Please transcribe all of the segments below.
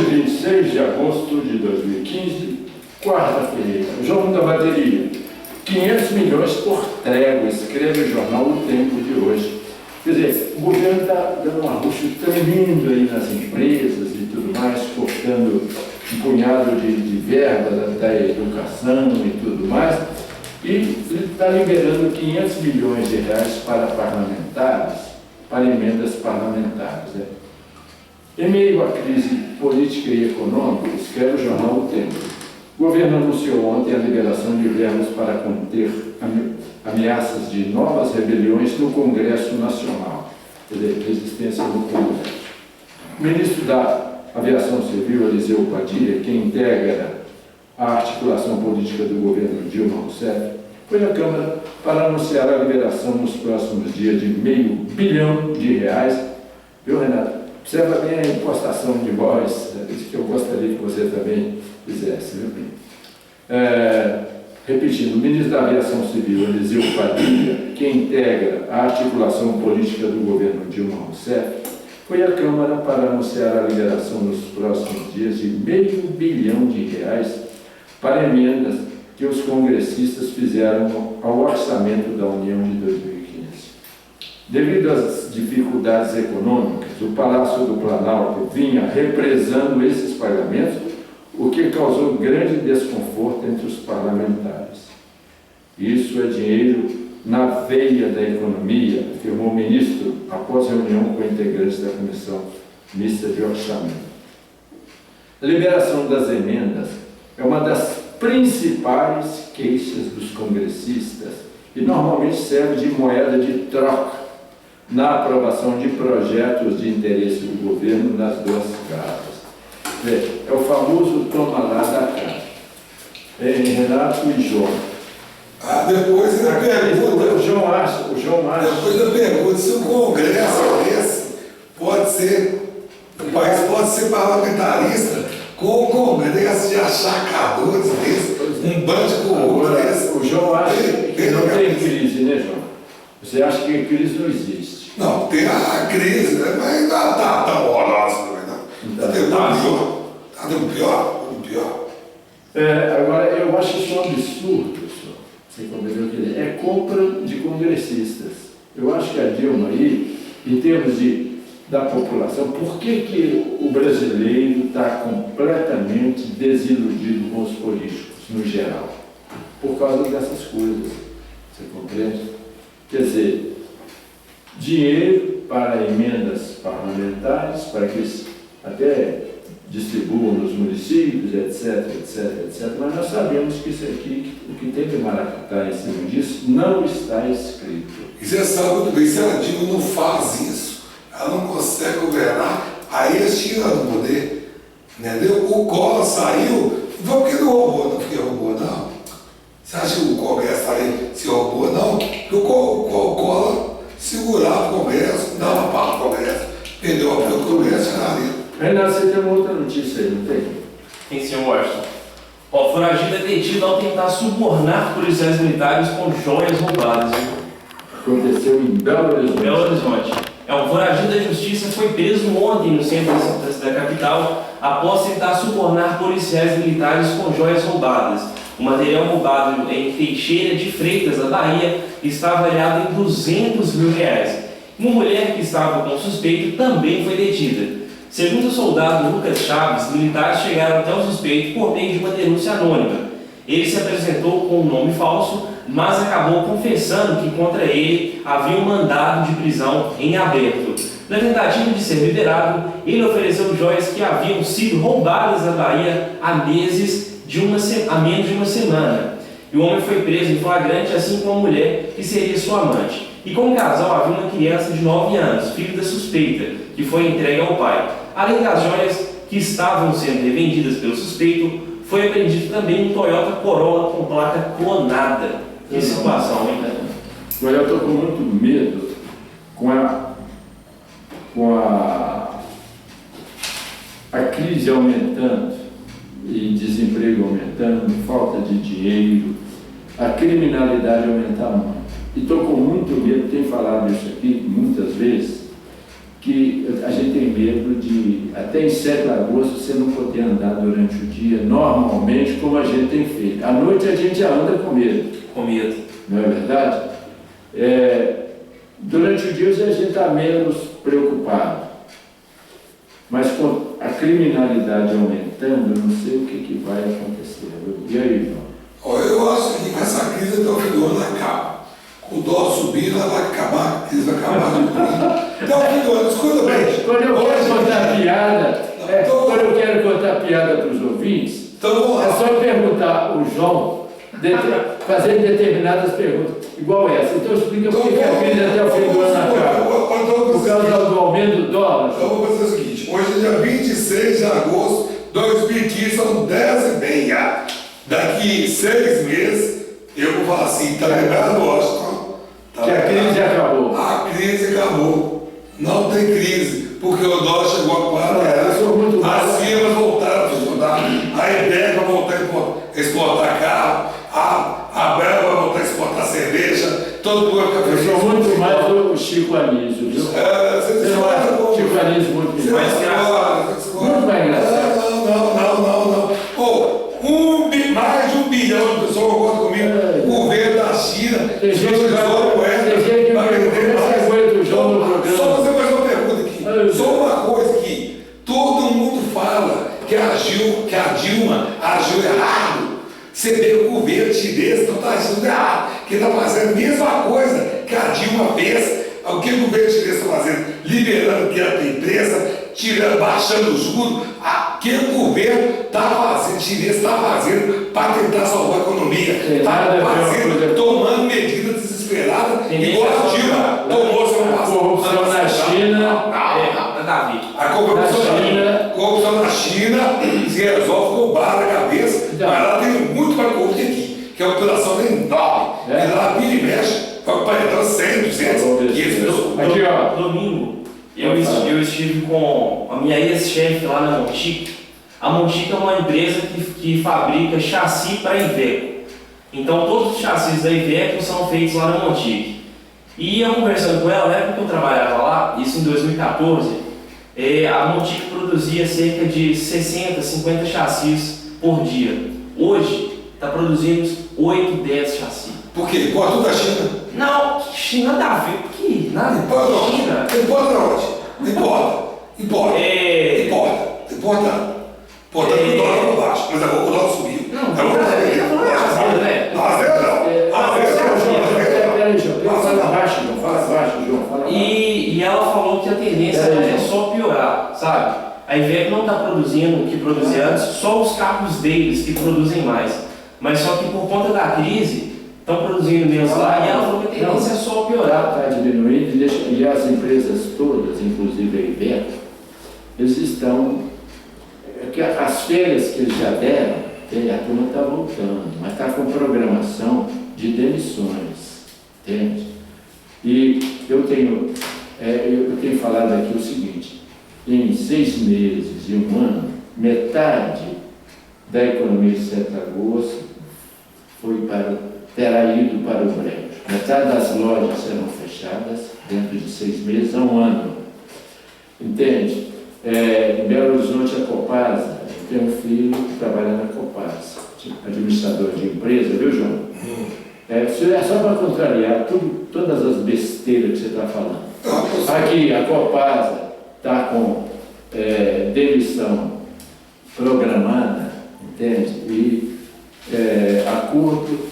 26 de agosto de 2015, quarta-feira. Jogo da bateria. 500 milhões por trégua, escreve o jornal O Tempo de hoje. Quer dizer, o governo está dando um arroxo tremendo aí nas empresas e tudo mais, cortando um punhado de verba da educação e tudo mais, e está liberando 500 milhões de reais para parlamentares, para emendas parlamentares. Né? Em meio à crise política e econômica, escreve o jornal O Tempo, o governo anunciou ontem a liberação de verbas para conter ameaças de novas rebeliões no Congresso Nacional, quer dizer, resistência no Congresso. O ministro da Aviação Civil, Eliseu Padilha, que integra a articulação política do governo Dilma Rousseff, foi à Câmara para anunciar a liberação nos próximos dias de R$500 bilhão. Viu, Renato? Observa bem a impostação de voz, que eu gostaria que você também fizesse, viu? Repetindo, o ministro da Aviação Civil, Eliseu Padilha, que integra a articulação política do governo Dilma Rousseff, foi à Câmara para anunciar a liberação nos próximos dias de R$500 bilhão para emendas que os congressistas fizeram ao orçamento da União de 2015. Devido às dificuldades econômicas, o Palácio do Planalto vinha represando esses pagamentos, o que causou grande desconforto entre os parlamentares. Isso é dinheiro na veia da economia, afirmou o ministro após reunião com integrantes da Comissão Mista de Orçamento. A liberação das emendas é uma das principais queixas dos congressistas e normalmente serve de moeda de troca na aprovação de projetos de interesse do governo nas duas casas. É o famoso toma lá da cá. Renato e João. Depois da pergunta. O João acha. Depois da pergunta, se o Congresso desse pode ser, o país pode ser parlamentarista com o Congresso de achacadores desse, um bando de corruptos. O João acha que não tem crise, né, João? Você acha que a crise não existe? Não, tem a crise, né? Mas não está tão horrorosa, não. Está dando pior. Agora, eu acho isso um absurdo, senhor. Você compreendeu que é compra de congressistas. Eu acho que a Dilma aí, em termos da população, por que o brasileiro está completamente desiludido com os políticos, no geral? Por causa dessas coisas. Você compreende? Quer dizer, dinheiro para emendas parlamentares, para que eles até distribuam nos municípios, etc. Mas nós sabemos que isso aqui, o que tem de maracutá em cima disso, não está escrito. E você sabe muito bem, se a Dilma não faz isso, ela não consegue governar, aí eles tiram do poder. Entendeu? O Collor saiu, não porque não roubou, não porque roubou, não. Você acha que o Congresso aí se roubou, não? Porque o Collor segurava o Congresso, dava para o Congresso, perdeu o Congresso, era Renato, você tem uma outra notícia aí, não tem? Tem sim, Washington. Foragido é detido ao tentar subornar policiais militares com joias roubadas. Aconteceu em Belo Horizonte. Um foragido da justiça foi preso ontem no centro da capital após tentar subornar policiais militares com joias roubadas. O material roubado em Teixeira de Freitas, na Bahia, está avaliado em R$200 mil. Uma mulher que estava com o suspeito também foi detida. Segundo o soldado Lucas Chaves, militares chegaram até o suspeito por meio de uma denúncia anônima. Ele se apresentou com um nome falso, mas acabou confessando que contra ele havia um mandado de prisão em aberto. Na tentativa de ser liberado, ele ofereceu joias que haviam sido roubadas na Bahia há menos de uma semana. E o homem foi preso em flagrante, assim como a mulher, que seria sua amante. E como casal havia uma criança de 9 anos, filho da suspeita, que foi entregue ao pai. Além das joias que estavam sendo revendidas pelo suspeito, foi apreendido também um Toyota Corolla com placa clonada. Que situação, hein, cara? Agora eu estou com muito medo com a crise aumentando e desemprego aumentando, falta de dinheiro, a criminalidade aumentar muito. E estou com muito medo, tenho falado isso aqui muitas vezes, que a gente tem medo de, até em 7 de agosto, você não poder andar durante o dia normalmente, como a gente tem feito. À noite a gente já anda com medo. Com medo. Não é verdade? Durante o dia a gente está menos preocupado. Mas com a criminalidade aumentando, eu não sei o que vai acontecer. E aí, irmão? Eu acho que essa crise até o fim do ano acaba. Com o dólar subindo, ela vai acabar, a crise vai acabar de tudo. Até o fim do ano, escuta bem. Quando eu quero contar piada, quando eu quero contar piada para os ouvintes, Então, é só perguntar o João, fazer determinadas perguntas, igual essa. Então explica por que a crise até o fim do ano acaba. Por causa do aumento do dólar. Então vou fazer o seguinte, hoje é dia 26 de agosto de 2015, são 10h30. Daqui 6 meses, eu vou falar assim, tá lembrado, Washington? Tá Que a crise acabou. A crise acabou. Não tem crise, porque o dólar chegou a 4 reais. As firmas voltaram a funcionar. A IBEC vai voltar a exportar carro. A Bel vai voltar a exportar cerveja. Todo mundo vai ficar feliz. Eu sou muito mais do Chico Anísio, viu? Você não acha o Chico Anísio muito mais engraçado? Muito mais engraçado. Não. Mais de 1 bilhão de pessoas concordam comigo. O governo da China Tem gente que vai perguntar o João no programa. Só fazer mais uma pergunta aqui. Só uma coisa aqui. Todo mundo fala que a Dilma agiu errado. Você vê o governo chinês não está agindo errado, que está fazendo a mesma coisa que a Dilma fez. O que o governo chinês está fazendo? Liberando crédito da empresa, baixando os juros. O que o governo chinês está fazendo para tentar salvar a economia? Está tomando medidas desesperadas, igual a Dilma tomou semana passada. Corrupção na China. Davi. A corrupção na China se resolve com barra na cabeça, mas ela tem muito mais corrupto aqui, que é a operação enorme. Ela vira e mexe, vai entrar 100, 200, 500 pessoas. Aqui, ó. Domingo, eu estive com a minha ex-chefe lá na Montic. A Montic é uma empresa que fabrica chassi para Iveco. Então todos os chassis da Iveco são feitos lá na Montic. E eu conversando com ela, na época que eu trabalhava lá, isso em 2014, a Montic produzia cerca de 60, 50 chassis por dia. Hoje está produzindo 8, 10 chassis. Por quê? Importa tudo da China? Não, China nada a ver. Por que? Nada. Importa onde? Importa onde? Importa. Importa o dólar para baixo, mas agora o dólar subiu. Não é Fala baixo, João. E ela falou que a tendência é só piorar, sabe? A Iveco não está produzindo o que produzia antes, só os carros deles que produzem mais. Mas só que por conta da crise, estão produzindo menos lá e ela falou que a tendência é só piorar. Está diminuindo e as empresas todas, inclusive a Iveco, eles estão. As férias que eles já deram, a turma está voltando, mas está com programação de demissões, entende? E eu tenho falado aqui o seguinte: em 6 meses e 1 ano, metade da economia de 7 de agosto terá ido para o brejo. Metade das lojas serão fechadas dentro de 6 meses a 1 ano. Entende? Em Belo Horizonte, a Copasa, eu tenho um filho que trabalha na Copasa, administrador de empresa, viu, João? É só para contrariar todas as besteiras que você está falando. Aqui, a Copasa está com demissão programada, entende? E acordo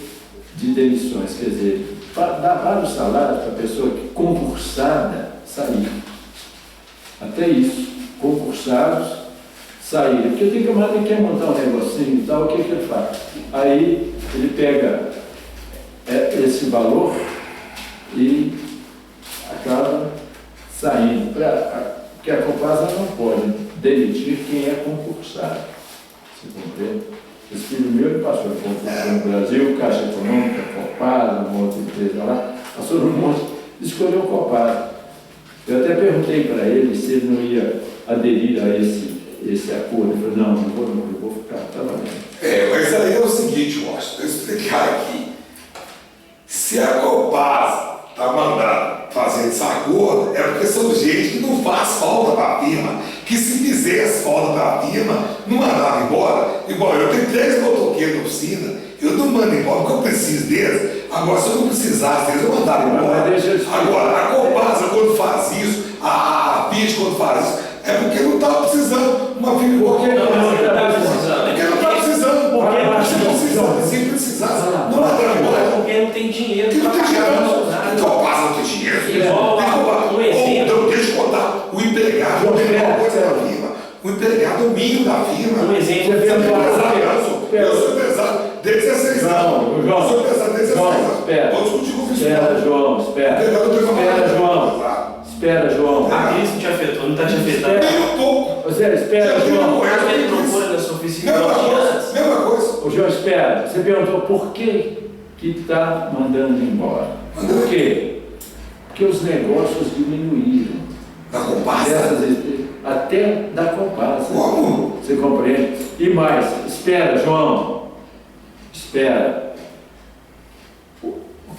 de demissões, quer dizer, dá vários salários para a pessoa que concursada sair. Até isso, concursados saírem. Porque tem camarada que quer montar um negocinho e tal, o que ele faz? Aí ele pega esse valor e acaba saindo. Porque a Copasa não pode demitir quem é concursado. Você compreende? Esse filho meu ele passou por concurso no Brasil, Caixa Econômica, Copasa, uma outra empresa lá, passou no monte, escolheu Copasa. Eu até perguntei para ele se ele não ia aderir a esse acordo. Ele falou, não vou ficar trabalhando. Mas aí é o seguinte, Washington, eu explicar aqui. Se a Copasa está mandando fazer fazer desacordo é porque são gente que não faz falta para a firma, que se fizesse falta para a firma, não mandava embora. Igual eu tenho 3 motoqueiros na oficina, eu não mando embora porque eu preciso deles. Agora, se eu não precisasse deles, eu mandava embora. Agora, a Copasa, quando faz isso, a Fiat, quando faz isso, é porque não está precisando uma firma igual. Não está precisando. Porque não está precisando. Se precisasse, não mandava embora. Porque não tem dinheiro. Porque não tem dinheiro. Copasa não tem dinheiro. Um exemplo. Então, deixa eu contar. O empregado é uma coisa da firma. O empregado é o mínimo da firma. Um exemplo. Eu sou empresário desde 16 anos. Eu sou empresário desde 16 anos. Pode discutir com o fiscal. Espera, João, espera. Espera, João. A crise não te afetou, não está te afetando. Nem um pouco. Espera, João. Ele procura na sua oficina. Mesma coisa. Ô, João, espera. Você perguntou por que está mandando embora. Por quê? Porque os negócios diminuíram. Da Copasa? Até da Copasa. Como? Você compreende? E mais, espera, João. Espera.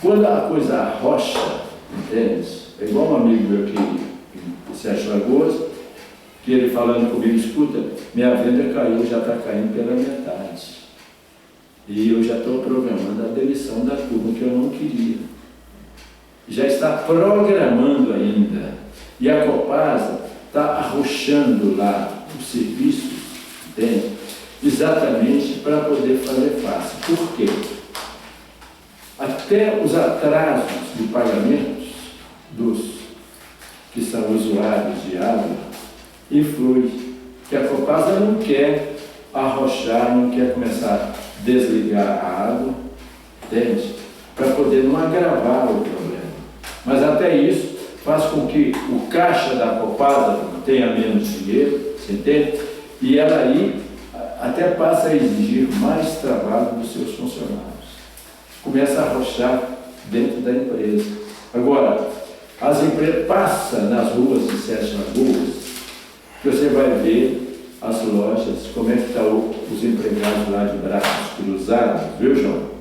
Quando a coisa arrocha, entende? É igual um amigo meu que em Sete Lagoas, que ele falando comigo, escuta, minha venda caiu, já está caindo pela metade. E eu já estou programando a demissão da turma que eu não queria. Já está programando ainda. E a Copasa está arrochando lá os serviços, entende? Exatamente para poder fazer fácil. Por quê? Até os atrasos de pagamentos dos que são usuários de água influi. Que a Copasa não quer arrochar, não quer começar a desligar a água, entende? Para poder não agravar o problema. Mas até isso faz com que o caixa da Copasa tenha menos dinheiro, você entende? E ela aí até passa a exigir mais trabalho dos seus funcionários. Começa a arrochar dentro da empresa. Agora, as empresas passam nas ruas de Sete Lagoas, que você vai ver as lojas, como é que estão os empregados lá de braços cruzados, viu, João?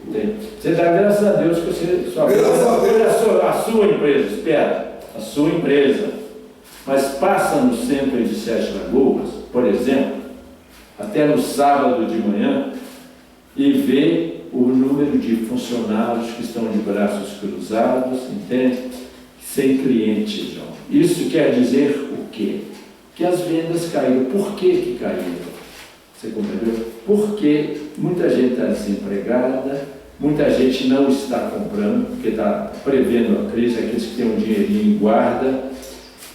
Entende? Você dá graças a Deus que você só a sua empresa, espera, a sua empresa. Mas passa no centro de Sete Lagoas, por exemplo, até no sábado de manhã, e vê o número de funcionários que estão de braços cruzados, entende? Sem cliente, João. Isso quer dizer o quê? Que as vendas caíram. Por que caíram? Você compreendeu? Porque muita gente está desempregada, muita gente não está comprando, porque está prevendo a crise, aqueles que têm um dinheirinho em guarda.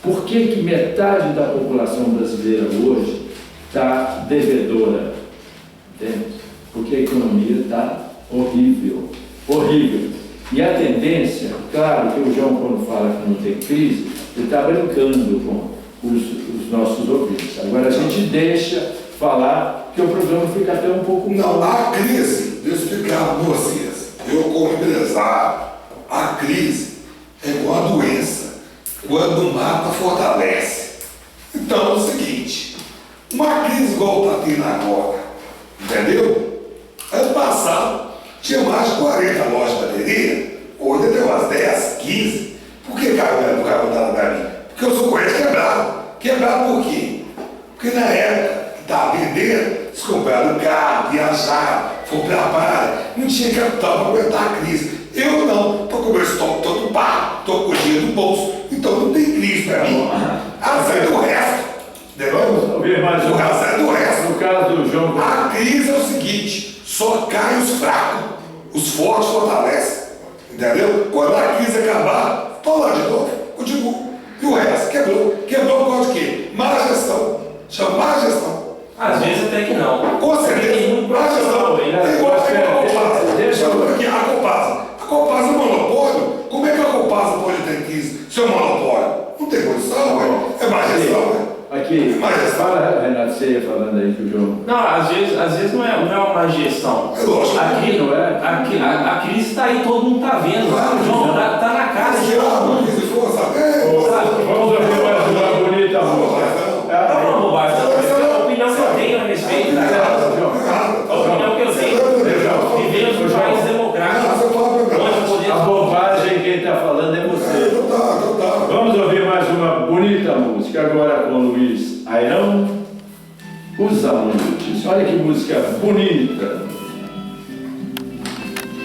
Por que metade da população brasileira hoje está devedora? Entende? Porque a economia está horrível, horrível. E a tendência, claro que o João, quando fala que não tem crise, ele está brincando com os nossos ouvintes. Agora a gente deixa falar que o programa fica até um pouco... Não, a crise, deixa eu explicar para vocês. Eu, como empresário, a crise é igual a doença. Quando mata, fortalece. Então é o seguinte, uma crise igual está tendo agora, entendeu? Ano passado, tinha mais de 40 lojas de bateria, hoje tem umas 10, 15. Por que caiu para mim? Porque eu sou corrente quebrado. Quebrado por quê? Porque na época que estava vendendo, eles compraram carro, viajaram, foram para a praia, não tinha capital para aguentar a crise. Eu não, estou com o meu estoque todo pago, estou com o dinheiro no bolso, então não tem crise para mim. Azar do resto. Entendeu? O azar do resto. No caso do João... A crise é o seguinte, só cai os fracos, os fortes fortalecem. Entendeu? Quando a crise acabar, estou lá de novo, continuo. E o resto quebrou. Quebrou por causa de quê? Má gestão. Chama má gestão. Às vezes até que não. Com certeza. Má gestão. É igual a Copasa. Deixa eu ver aqui, a Copasa. A Copasa é um monopólio. Como é que a Copasa pode ter crise se é um monopólio? Não tem condição, ué. É má gestão, ué. Aqui, fala, Renato, você ia falando aí que o João... Não, às vezes não é uma má gestão. É lógico. A crise está aí, todo mundo está vendo. Claro, João, está na casa de todo mundo. Crise de força. Vamos ouvir mais uma bonita música. Não é uma bobagem, é a opinião que eu tenho a respeito da casa. A opinião que eu tenho. Vivemos num país democrático. Onde o poder... A bobagem quem está falando é você. música agora com Luiz Airão, Os Amantes. Olha que música bonita.